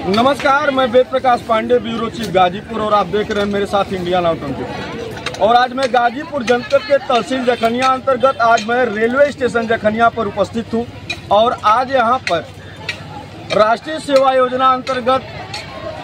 नमस्कार, मैं Ved Prakash Pandey, bureau chief Ghazipur, और आप देख रहे हैं मेरे साथ इंडिया नाउ 24। और आज मैं गाजीपुर जनपद के तहसील जखनिया अंतर्गत आज मैं रेलवे स्टेशन जखनिया पर उपस्थित हूं। और आज यहां पर राष्ट्रीय सेवा योजना अंतर्गत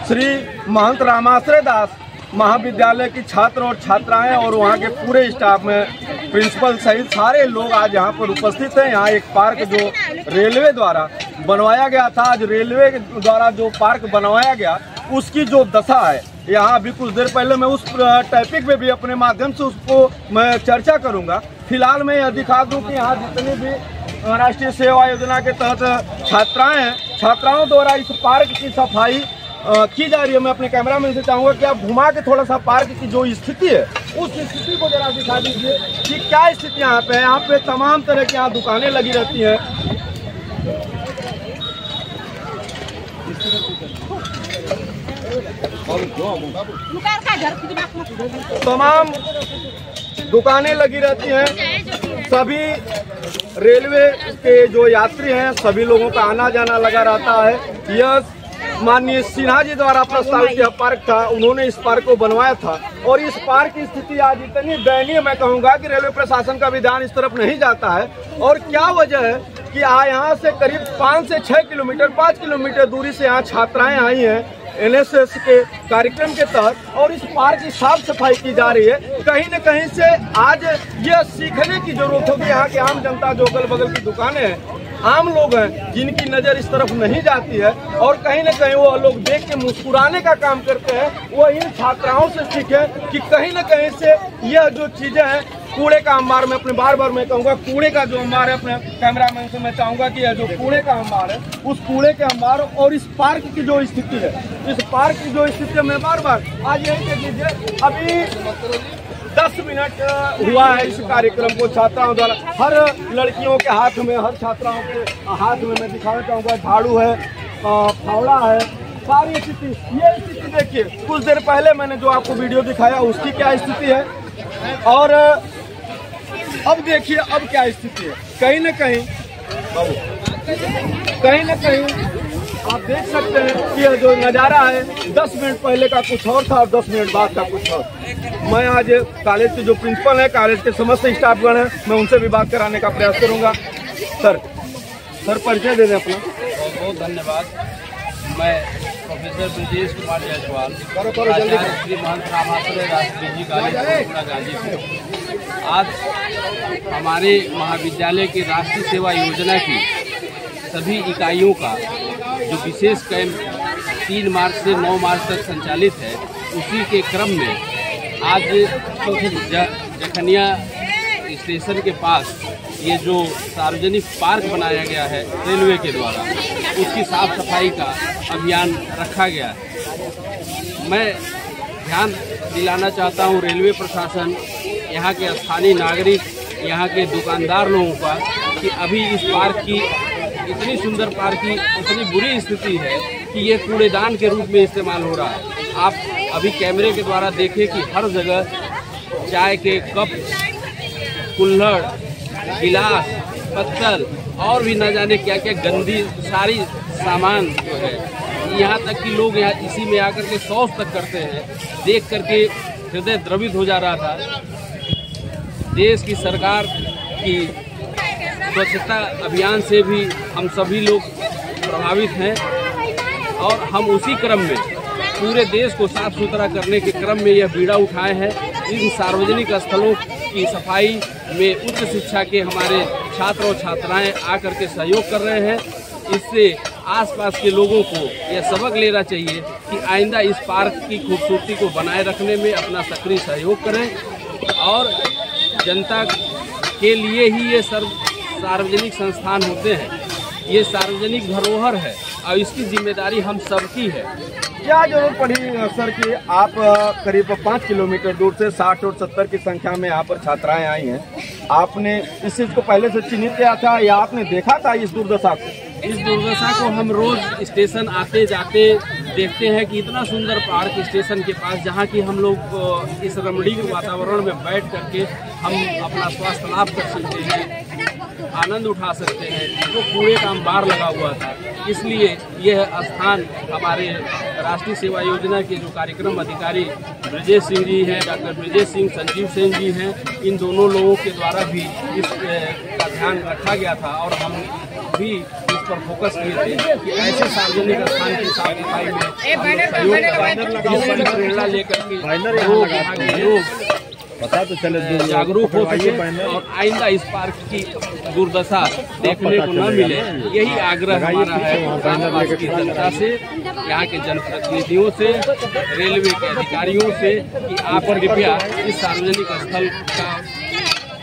श्री महंत रामाश्रय दास महाविद्यालय की छात्र और छात्राएं और वहां के पूरे स्टाफ में प्रिंसिपल सहित सारे लोग आज यहां पर उपस्थित हैं। यहां एक पार्क जो रेलवे द्वारा बनवाया गया था, आज रेलवे द्वारा जो पार्क बनवाया गया उसकी जो दशा है, यहाँ अभी कुछ देर पहले मैं उस टॉपिक पे भी अपने माध्यम से उसको मैं चर्चा करूंगा। फिलहाल मैं यह दिखा दूं कि यहाँ जितनी भी राष्ट्रीय सेवा योजना के तहत छात्राएं हैं, छात्राओं द्वारा इस पार्क की सफाई की जा रही है। मैं अपने कैमरामैन से चाहूँगा कि आप घुमा के थोड़ा सा पार्क की जो स्थिति है उस स्थिति को जरा दिखा दीजिए कि क्या स्थिति यहाँ पे है। यहाँ पे तमाम तरह की यहाँ दुकानें लगी रहती हैं, तमाम दुकानें लगी रहती हैं। सभी रेलवे के जो यात्री हैं सभी लोगों का आना जाना लगा रहता है। यह माननीय सिन्हा जी द्वारा प्रस्तावित यह पार्क था, उन्होंने इस पार्क को बनवाया था। और इस पार्क की स्थिति आज इतनी दयनीय मैं कहूँगा कि रेलवे प्रशासन का भी ध्यान इस तरफ नहीं जाता है। और क्या वजह है कि यहाँ से करीब 5 से 6 किलोमीटर 5 किलोमीटर दूरी से यहाँ छात्राएं आई हैं NSS के कार्यक्रम के तहत, और इस पार्क की साफ सफाई की जा रही है। कहीं न कहीं से आज यह सीखने की जरूरत होगी। यहाँ की आम जनता जो अगल बगल की दुकानें हैं, आम लोग हैं जिनकी नज़र इस तरफ नहीं जाती है, और कहीं न कहीं वो लोग देख के मुस्कुराने का काम करते हैं। वो इन छात्राओं से सीखे कि कहीं न कहीं से यह जो चीज़ें हैं, कूड़े का अंबार में अपने बार बार मैं कहूँगा कूड़े का जो अंबार है, अपने कैमरामैन से मैं चाहूँगा कि यह जो कूड़े का अंबार है उस कूड़े के अंबार और इस पार्क की जो स्थिति है, इस पार्क की जो स्थिति है, मैं बार बार आज यही देख लीजिए अभी 10 मिनट हुआ है इस कार्यक्रम को छात्राओं द्वारा। हर लड़कियों के हाथ में, हर छात्राओं के हाथ में मैं दिखाना चाहूँगा झाड़ू है, फावड़ा है, सारी स्थिति। ये स्थिति देखिए, कुछ देर पहले मैंने जो आपको वीडियो दिखाया उसकी क्या स्थिति है, और अब देखिए अब क्या स्थिति है। कहीं न कहीं आप देख सकते हैं कि यह जो नज़ारा है 10 मिनट पहले का कुछ और था और 10 मिनट बाद का कुछ और। मैं आज कॉलेज के जो प्रिंसिपल है, कॉलेज के समस्त स्टाफगण हैं, मैं उनसे भी बात कराने का प्रयास करूंगा। सर परिचय दे दें अपना। बहुत धन्यवाद। मैं प्रोफेसर ब्रजेश कुमार जायसवाल, श्री महंत रामाश्रय दास पीजी कॉलेज गाजीपुर। आज हमारे महाविद्यालय की राष्ट्रीय सेवा योजना की सभी इकाइयों का जो विशेष कैंप 3 मार्च से 9 मार्च तक संचालित है, उसी के क्रम में आज जखनिया स्टेशन के पास ये जो सार्वजनिक पार्क बनाया गया है रेलवे के द्वारा, उसकी साफ सफाई का अभियान रखा गया है। मैं ध्यान दिलाना चाहता हूँ रेलवे प्रशासन, यहाँ के स्थानीय नागरिक, यहाँ के दुकानदार लोगों का कि अभी इस पार्क की, इतनी सुंदर पार्क की इतनी बुरी स्थिति है कि ये कूड़ेदान के रूप में इस्तेमाल हो रहा है। आप अभी कैमरे के द्वारा देखें कि हर जगह चाय के कप, कुल्हड़, गिलास, पत्तल और भी न जाने क्या क्या गंदी सारी सामान जो है, यहाँ तक कि लोग यहाँ इसी में आकर के शौच तक करते हैं। देख करके हृदय द्रवित हो जा रहा था। देश की सरकार की स्वच्छता अभियान से भी हम सभी लोग प्रभावित हैं, और हम उसी क्रम में पूरे देश को साफ सुथरा करने के क्रम में यह बीड़ा उठाए हैं। इन सार्वजनिक स्थलों की सफाई में उच्च शिक्षा के हमारे छात्र और छात्राएं आकर के सहयोग कर रहे हैं। इससे आसपास के लोगों को यह सबक लेना चाहिए कि आइंदा इस पार्क की खूबसूरती को बनाए रखने में अपना सक्रिय सहयोग करें, और जनता के लिए ही ये सार्वजनिक संस्थान होते हैं। ये सार्वजनिक धरोहर है और इसकी जिम्मेदारी हम सबकी है। क्या जरूरत पड़ी सर कि आप करीब 5 किलोमीटर दूर से 60 और 70 की संख्या में यहाँ पर छात्राएं आई हैं? आपने इस चीज़ को पहले से चिन्हित किया था या आपने देखा था इस दुर्दशा को? इस दुर्दशा को हम रोज स्टेशन आते जाते देखते हैं कि इतना सुंदर पार्क स्टेशन के पास, जहाँ की हम लोग इस रमणीय वातावरण में बैठ करके हम अपना स्वास्थ्य लाभ कर सकते हैं, आनंद उठा सकते हैं। वो कूड़े का अंबार लगा हुआ था, इसलिए यह स्थान हमारे राष्ट्रीय सेवा योजना के जो कार्यक्रम अधिकारी ब्रजेश सिंह जी हैं, डॉक्टर ब्रजेश सिंह, संजीव सेन जी हैं, इन दोनों लोगों के द्वारा भी इस का ध्यान रखा गया था और हम भी इस पर फोकस किए थे कि ऐसे सार्वजनिक स्थान की साफ सफाई में प्रेरणा लेकर के लोग पता तो चले जागरूक हो सके और आइंदा इस पार्क की दुर्दशा देखने को न मिले, यही आग्रह हमारा है गांव की जनता से, यहाँ के जनप्रतिनिधियों से, रेलवे के अधिकारियों से कि आप कृपया इस सार्वजनिक स्थल का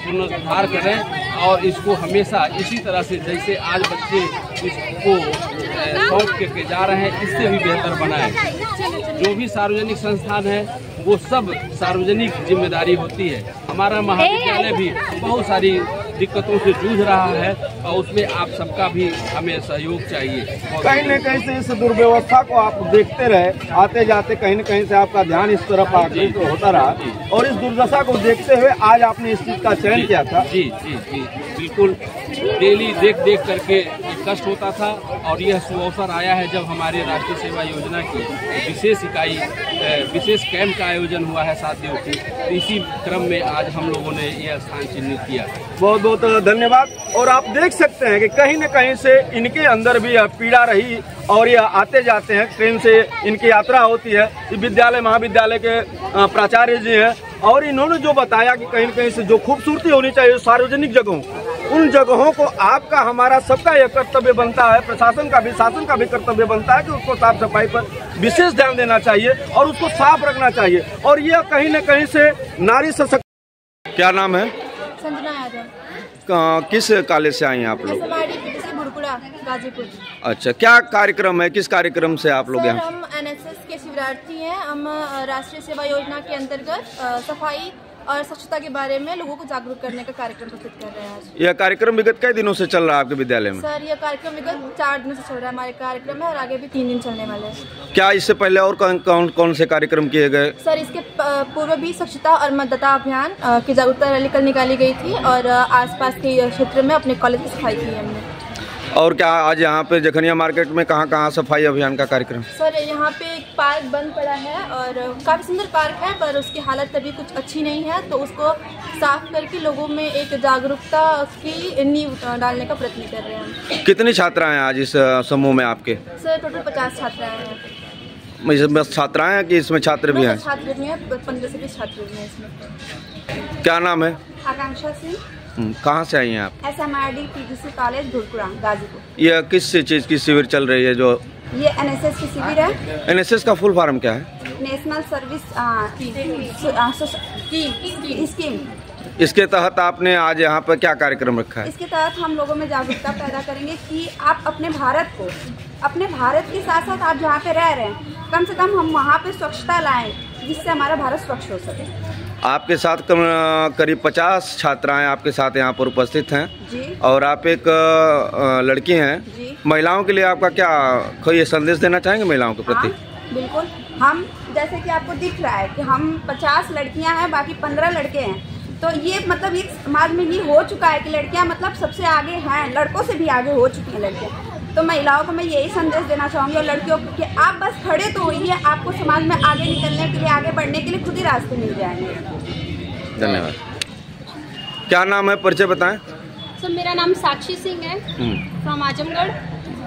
पुनरुद्धार करें और इसको हमेशा इसी तरह से जैसे आज बच्चे इसको शौक के जा रहे हैं, इससे भी बेहतर बनाएं। जो भी सार्वजनिक संस्थान है वो सब सार्वजनिक जिम्मेदारी होती है। हमारा महाविद्यालय भी बहुत सारी दिक्कतों से जूझ रहा है और उसमें आप सबका भी हमें सहयोग चाहिए। कहीं न कहीं से इस दुर्व्यवस्था को आप देखते रहे, आते जाते कहीं न कहीं से आपका ध्यान इस तरफ होता रहा और इस दुर्दशा को देखते हुए आज आपने इस चीज का चयन किया था। जी जी जी बिल्कुल, डेली देख करके कष्ट होता था और यह सुअवसर आया है जब हमारे राष्ट्रीय सेवा योजना की विशेष इकाई विशेष कैंप का आयोजन हुआ है 7 दिवसीय, तो इसी क्रम में आज हम लोगों ने यह स्थान चिन्हित किया। बहुत बहुत धन्यवाद। और आप देख सकते हैं कि कहीं न कहीं से इनके अंदर भी पीड़ा रही और यह आते जाते हैं, ट्रेन से इनकी यात्रा होती है। विद्यालय महाविद्यालय के प्राचार्य जी हैं और इन्होंने जो बताया कि कहीं न कहीं से जो खूबसूरती होनी चाहिए सार्वजनिक जगहों, उन जगहों को आपका हमारा सबका यह कर्तव्य बनता है, प्रशासन का भी शासन का भी कर्तव्य बनता है कि उसको साफ सफाई पर विशेष ध्यान देना चाहिए और उसको साफ रखना चाहिए। और यह कहीं न कहीं से नारी सशक्त। क्या नाम है? संजना यादव। किस कॉलेज से आई हैं आप लोग? भुड़कुड़ा गाजीपुर। अच्छा, क्या कार्यक्रम है, किस कार्यक्रम से आप लोग यहाँ? हम NSS के शिवरार्थी हैं। हम राष्ट्रीय सेवा योजना के अंतर्गत सफाई और स्वच्छता के बारे में लोगों को जागरूक करने का कार्यक्रम प्रस्तुत कर रहे हैं आज। यह कार्यक्रम विगत कई दिनों से चल रहा है आपके विद्यालय में? सर, यह कार्यक्रम विगत 4 दिनों से चल रहा है। हमारे कार्यक्रम है और आगे भी 3 दिन चलने वाले हैं। क्या इससे पहले और कौन से कार्यक्रम किए गए? सर, इसके पूर्व भी स्वच्छता और मतदाता अभियान की जागरूकता रैली कल निकाली गई थी और आसपास के क्षेत्र में अपने कॉलेज की सफाई की हमने। और क्या आज यहाँ पे जखनिया मार्केट में कहाँ सफाई अभियान का कार्यक्रम? सर, यहाँ पे एक पार्क बंद पड़ा है और काफ़ी सुंदर पार्क है, पर उसकी हालत अभी कुछ अच्छी नहीं है, तो उसको साफ करके लोगों में एक जागरूकता की नींव डालने का प्रयत्न कर रहे हैं। कितनी छात्राएं आज इस समूह में आपके? सर, टोटल 50 छात्राएं हैं। बस छात्राएं हैं कि इसमें छात्र भी हैं? छात्र भी हैं, 15 से 20 छात्र भी हैं इसमें। क्या नाम है? आकांक्षा सिंह। कहाँ से आई हैं आप? SMRD PGC कॉलेज भुड़कुड़ा गाजीपुर। यह किस चीज़ की शिविर चल रही है? जो ये NSS की शिविर है। NSS का फुल फॉर्म क्या है? National service scheme. इसके तहत आपने आज यहाँ पर क्या कार्यक्रम रखा है? इसके तहत हम लोगों में जागरूकता पैदा करेंगे कि आप अपने भारत के साथ साथ आप जहाँ पे रह रहे हैं, कम से कम हम वहाँ पे स्वच्छता लाएं, जिससे हमारा भारत स्वच्छ हो सके। आपके साथ करीब 50 छात्राएं आपके साथ यहाँ पर उपस्थित हैं जी। और आप एक लड़की हैं जी। महिलाओं के लिए आपका क्या कोई संदेश देना चाहेंगे महिलाओं के प्रति? बिल्कुल। हम जैसे कि आपको दिख रहा है कि हम 50 लड़कियां हैं, बाकी 15 लड़के हैं, तो ये मतलब ये समाज में ये हो चुका है कि लड़कियां मतलब सबसे आगे हैं, लड़कों से भी आगे हो चुकी हैं लड़कियां। तो महिलाओं को मैं यही संदेश देना चाहूँगी और लड़कियों को कि आप बस खड़े तो होइए, आपको समाज में आगे निकलने के लिए, आगे बढ़ने के लिए खुद ही रास्ते मिल जाएंगे। धन्यवाद। क्या नाम है, परिचय बताएं? सर, मेरा नाम साक्षी सिंह है, फ्रॉम आजमगढ़,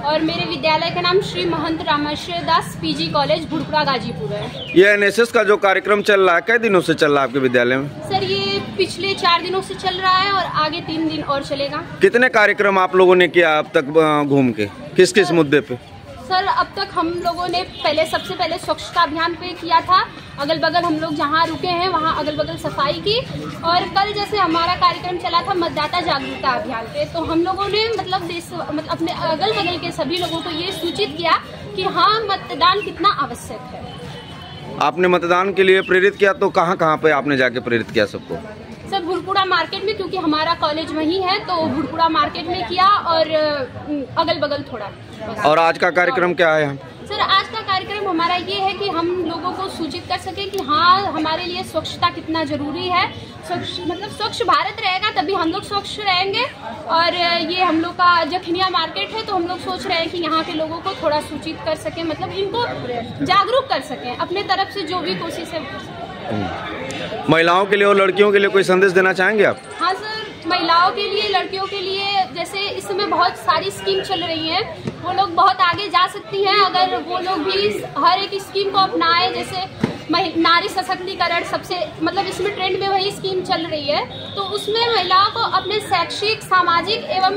और मेरे विद्यालय का नाम श्री महंत रामाश्रय दास PG कॉलेज भुड़कुड़ा गाजीपुर है। ये NSS का जो कार्यक्रम चल रहा है कई दिनों से चल रहा है आपके विद्यालय में? सर, ये पिछले 4 दिनों से चल रहा है और आगे 3 दिन और चलेगा। कितने कार्यक्रम आप लोगों ने किया अब तक घूम के, किस किस मुद्दे पे? सर, अब तक हम लोगों ने सबसे पहले स्वच्छता अभियान पे किया था, अगल बगल हम लोग जहाँ रुके हैं वहाँ अगल बगल सफाई की, और कल जैसे हमारा कार्यक्रम चला था मतदाता जागरूकता अभियान पे, तो हम लोगों ने मतलब अपने अगल बगल के सभी लोगों को ये सूचित किया कि हाँ, मतदान कितना आवश्यक है। आपने मतदान के लिए प्रेरित किया, तो कहाँ पे आपने जाके प्रेरित किया सबको? सर, भुड़कुड़ा मार्केट में, क्योंकि हमारा कॉलेज वहीं है, तो भुड़कुड़ा मार्केट में किया और अगल बगल थोड़ा। और आज का कार्यक्रम क्या है? सर, आज का कार्यक्रम हमारा ये है कि हम लोगों को सूचित कर सकें कि हाँ, हमारे लिए स्वच्छता कितना ज़रूरी है। स्वच्छ भारत रहेगा तभी हम लोग स्वच्छ रहेंगे। और ये हम लोग का जखनिया मार्केट है, तो हम लोग सोच रहे हैं कि यहाँ के लोगों को थोड़ा सूचित कर सकें, मतलब इनको जागरूक कर सकें अपने तरफ से जो भी कोशिश है। महिलाओं के लिए और लड़कियों के लिए कोई संदेश देना चाहेंगे आप? हाँ सर, महिलाओं के लिए, लड़कियों के लिए जैसे इस समय बहुत सारी स्कीम चल रही हैं, वो लोग बहुत आगे जा सकती हैं अगर वो लोग भी हर एक स्कीम को अपनाएं। जैसे नारी सशक्तिकरण सबसे मतलब इसमें ट्रेंड में वही स्कीम चल रही है, तो उसमें महिलाओं को अपने शैक्षिक, सामाजिक एवं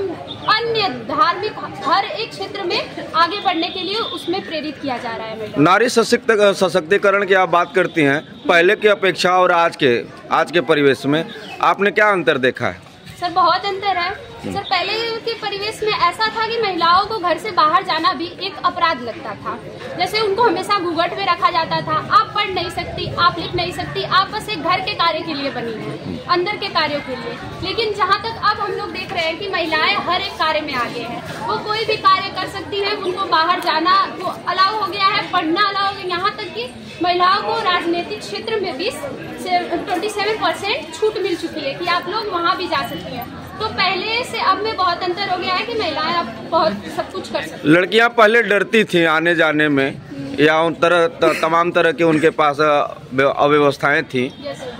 अन्य धार्मिक हर एक क्षेत्र में आगे बढ़ने के लिए उसमें प्रेरित किया जा रहा है। नारी सशक्तिकरण की आप बात करती हैं, पहले की अपेक्षा और आज के परिवेश में आपने क्या अंतर देखा है? सर बहुत अंतर है सर। पहले के परिवेश में ऐसा था कि महिलाओं को घर से बाहर जाना भी एक अपराध लगता था। जैसे उनको हमेशा घूंघट में रखा जाता था, आप पढ़ नहीं सकती, आप लिख नहीं सकती, आप बस एक घर के कार्य के लिए बनी हैं, अंदर के कार्यों के लिए। लेकिन जहाँ तक अब हम लोग देख रहे हैं कि महिलाएं हर एक कार्य में आगे हैं, वो कोई भी कार्य कर सकती हैं, उनको बाहर जाना वो अलाउ हो गया है, पढ़ना अलाउ हो गया। यहाँ तक कि महिलाओं को राजनीतिक क्षेत्र में भी 27% छूट मिल चुकी है कि आप लोग वहाँ भी जा सकती हैं। तो पहले से अब में बहुत अंतर हो गया है कि महिलाएं अब बहुत सब कुछ कर सकती हैं। लड़कियां पहले डरती थी आने जाने में, या उन तमाम तरह के उनके पास अव्यवस्थाएं थी,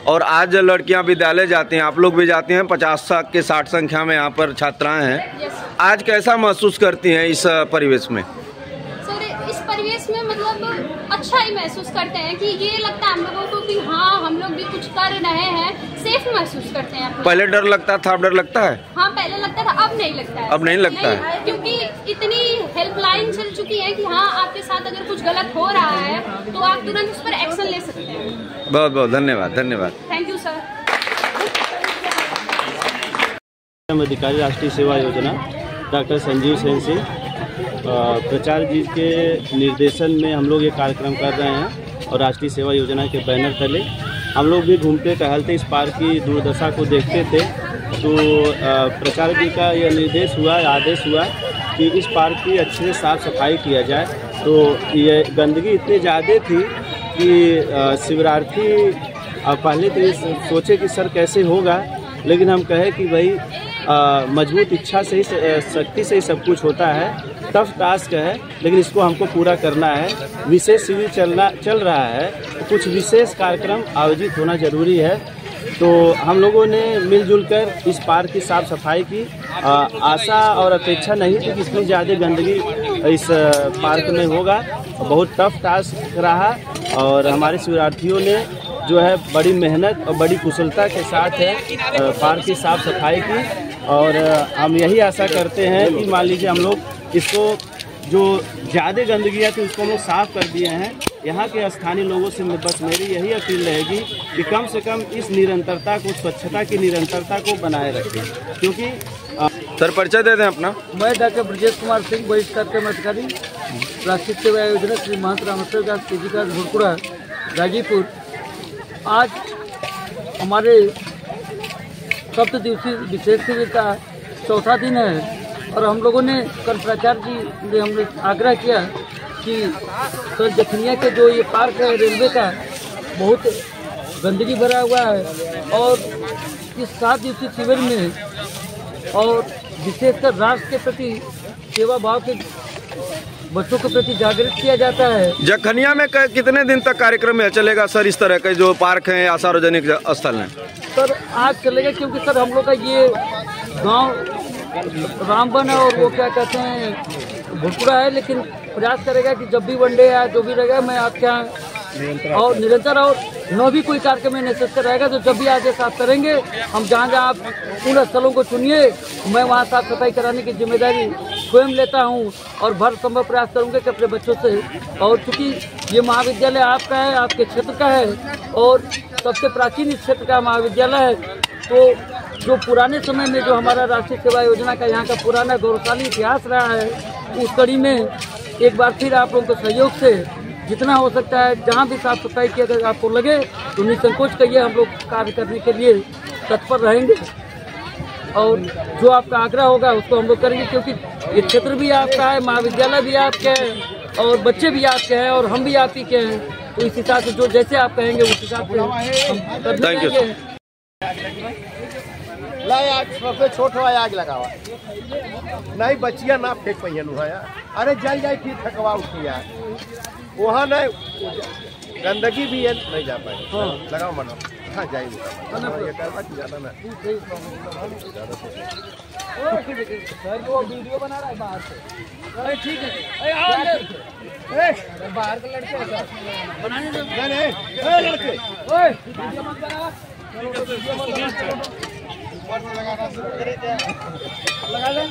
और आज लड़कियां विद्यालय जाती हैं, आप लोग भी जाती हैं, 50 के 60 संख्या में यहाँ पर छात्राएं हैं। आज कैसा महसूस करती हैं इस परिवेश में? सर इस परिवेश में मतलब अच्छा ही महसूस करते हैं कि ये लगता है हम लोगों को कि हाँ, हम लोग भी कुछ कर रहे हैं, सेफ महसूस करते हैं। पहले डर लगता था, अब डर लगता है? हाँ पहले लगता था, अब नहीं लगता है। अब नहीं लगता है क्योंकि इतनी हेल्पलाइन चल चुकी है कि हाँ, आपके साथ अगर कुछ गलत हो रहा है तो आप तुरंत उस पर एक्शन ले सकते हैं। बहुत बहुत धन्यवाद। Thank you sir. अधिकारी राष्ट्रीय सेवा योजना डॉक्टर संजीव सेन सिंह प्रचार जी के निर्देशन में हम लोग ये कार्यक्रम कर रहे हैं, और राष्ट्रीय सेवा योजना के बैनर तले हम लोग भी घूमते टहलते इस पार्क की दुर्दशा को देखते थे। तो प्रचार जी का यह आदेश हुआ कि इस पार्क की अच्छे से साफ सफाई किया जाए। तो ये गंदगी इतनी ज़्यादा थी कि शिवरार्थी पहले तो ये सोचे कि सर कैसे होगा, लेकिन हम कहे कि भाई मजबूत इच्छा से ही, शक्ति से ही सब कुछ होता है। टफ टास्क है, लेकिन इसको हमको पूरा करना है। विशेष शिविर चल रहा है, तो कुछ विशेष कार्यक्रम आयोजित होना जरूरी है। तो हम लोगों ने मिलजुल कर इस पार्क की साफ सफाई की। आशा और अपेक्षा नहीं थी कि इतनी ज़्यादा गंदगी इस पार्क में होगा। बहुत टफ टास्क रहा, और हमारे शिविरार्थियों ने जो है बड़ी मेहनत और बड़ी कुशलता के साथ है पार्क की साफ सफाई की। और हम यही आशा करते हैं कि मान लीजिए हम लोग इसको जो ज़्यादा गंदगियाँ थी उसको हम लोग साफ़ कर दिए हैं। यहाँ के स्थानीय लोगों से बस मेरी यही अपील रहेगी कि कम से कम इस निरंतरता को, स्वच्छता की निरंतरता को बनाए रखें। क्योंकि सर परिचय दे दें अपना। मैं डॉक्टर ब्रजेश कुमार सिंह, वरिष्ठ कार्यक्रम अधिकारी, राष्ट्रीय सेवा योजना श्री महंत रामेश्वर दास पीजी का भुरकुड़ा गाजीपुर। आज हमारे सप्त दिवसीय विशेष शिविर का चौथा दिन है, और हम लोगों ने कल प्राचार्य जी ने हमने आग्रह किया कि सर जखनिया के जो ये पार्क है रेलवे का, बहुत गंदगी भरा हुआ है, और इस 7 दिवसीय शिविर में और विशेषकर राष्ट्र के प्रति सेवा भाव के बच्चों के प्रति जागृत किया जाता है। जखनिया में कितने दिन तक कार्यक्रम चलेगा सर, इस तरह के जो पार्क हैं या सार्वजनिक स्थल हैं? सर आज चलेगा, क्योंकि सर हम लोग का ये गांव रामबन है और वो क्या कहते हैं भुरकुड़ा है, लेकिन प्रयास करेगा कि जब भी वनडे या जो भी रहेगा मैं आपके यहाँ और निरंतर और न भी कोई कार्यक्रम नेतृत्व रहेगा तो जब भी आदेश आप करेंगे, हम जहाँ जहाँ आप उन स्थलों को चुनिए, मैं वहाँ साफ सफाई कराने की जिम्मेदारी स्वयं लेता हूँ और भर संभव प्रयास करूँगा कि अपने बच्चों से। और चूँकि ये महाविद्यालय आपका है, आपके क्षेत्र का है और सबसे प्राचीन इस क्षेत्र का महाविद्यालय है, तो जो पुराने समय में जो हमारा राष्ट्रीय सेवा योजना का यहाँ का पुराना गौरवशाली इतिहास रहा है, उस कड़ी में एक बार फिर आप लोगों के सहयोग से जितना हो सकता है, जहाँ भी साफ सफाई की अगर आपको लगे तो निसंकोच कहिए, हम लोग कार्य करने के लिए तत्पर रहेंगे और जो आपका आग्रह होगा उसको हम लोग करेंगे, क्योंकि ये क्षेत्र भी आपका है, महाविद्यालय भी आपका है और बच्चे भी आपके हैं और हम भी आप ही के हैं, तो इस हिसाब से जो जैसे आप कहेंगे उस हिसाब से हम करने Thank you, जाएंगे। सबसे छोट हुआ आग लगावा नहीं बचिया ना फेंक पहिया यार। अरे जल जाए फिर थकवा उठी यार, वहाँ नहीं गंदगी भी है नहीं जा पाए। हाँ लगाओ मना हाँ जाएंगे ज्यादा ना वीडियो बना रहा है बाहर से। ठीक है बाहर के लड़के बनाने लड़के लगा दे।